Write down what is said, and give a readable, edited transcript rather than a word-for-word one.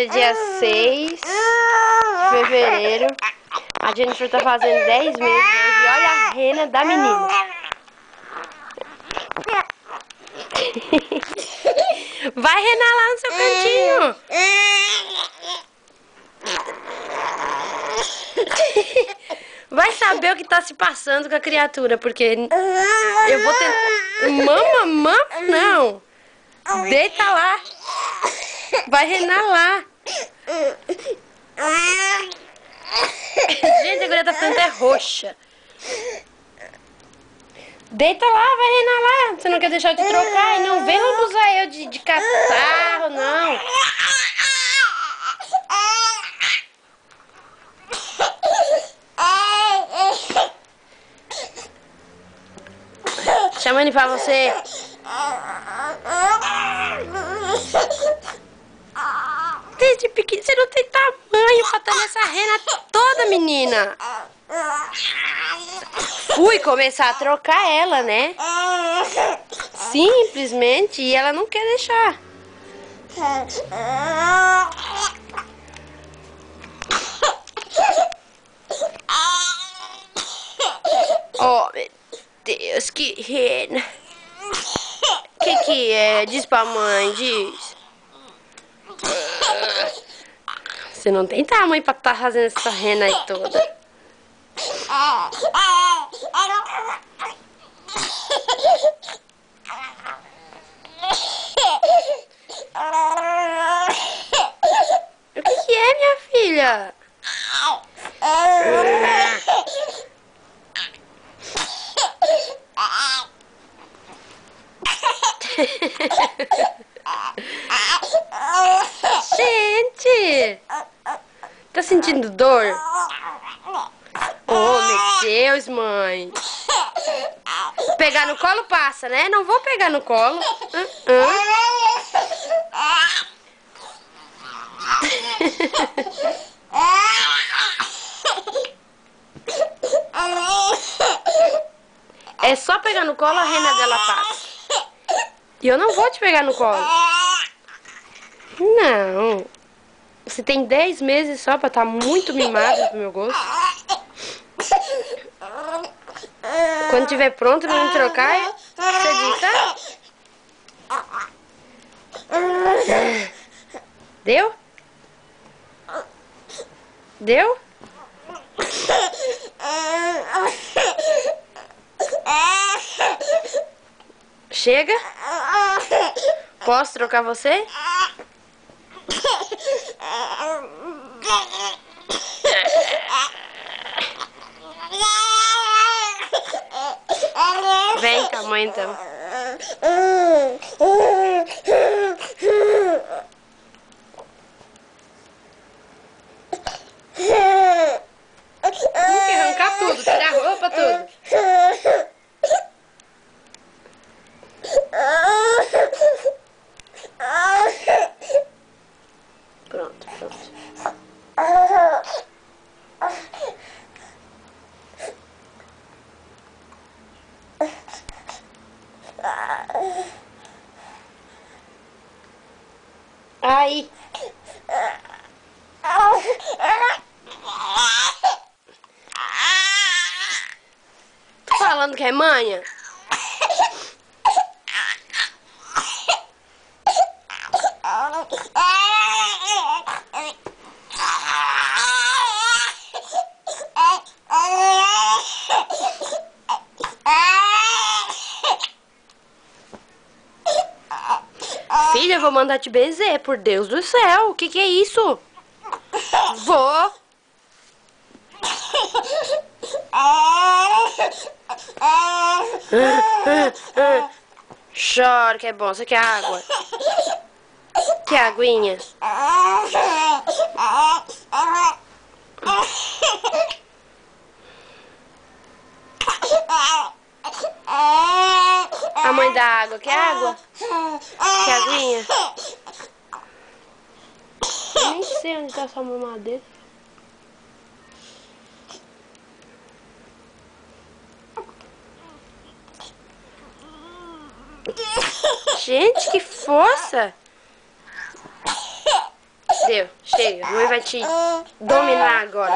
é dia 6 de fevereiro. A Jennifer tá fazendo 10 meses hoje. E olha a rena da menina. Vai renar lá no seu cantinho. Vai saber o que tá se passando com a criatura, porque eu vou tentar... Mama, não. Deita lá. Vai renar lá. Gente, a guria tá ficando até roxa. Deita lá, vai renar lá. Você não quer deixar eu te trocar? E não vem lambuzar eu de catarro, não. Chamando pra você. Desde pequeno, você não tem tamanho pra estar nessa rena toda, menina. Fui começar a trocar ela, né? Simplesmente, e ela não quer deixar. Oh, meu Deus, que rena. Que é? Diz pra mãe, diz. Você não tem tamanho pra estar fazendo essa rena aí toda. O que é, minha filha? Gente! Tá sentindo dor? Oh, meu Deus, mãe. Pegar no colo passa, né? Não vou pegar no colo. É só pegar no colo, a rena dela passa. E eu não vou te pegar no colo. Não. Você tem 10 meses só pra estar muito mimada pro meu gosto. Quando tiver pronto pra me trocar, você diz, tá? Deu? Deu? Chega? Posso trocar você? Vem com a mãe então. Tem que arrancar tudo, tirar a roupa, tudo. Pronto, pronto. Aí. Tô falando que é manha? Filha, eu vou mandar te benzer, por Deus do céu. O que é isso? Vou. Chora, que é bom. Você quer água? Quer aguinha? A mãe dá água. Quer água? Quer aguinha? Eu nem sei onde tá sua mamadeira. Gente, que força! Deu, chega. A mãe vai te dominar agora.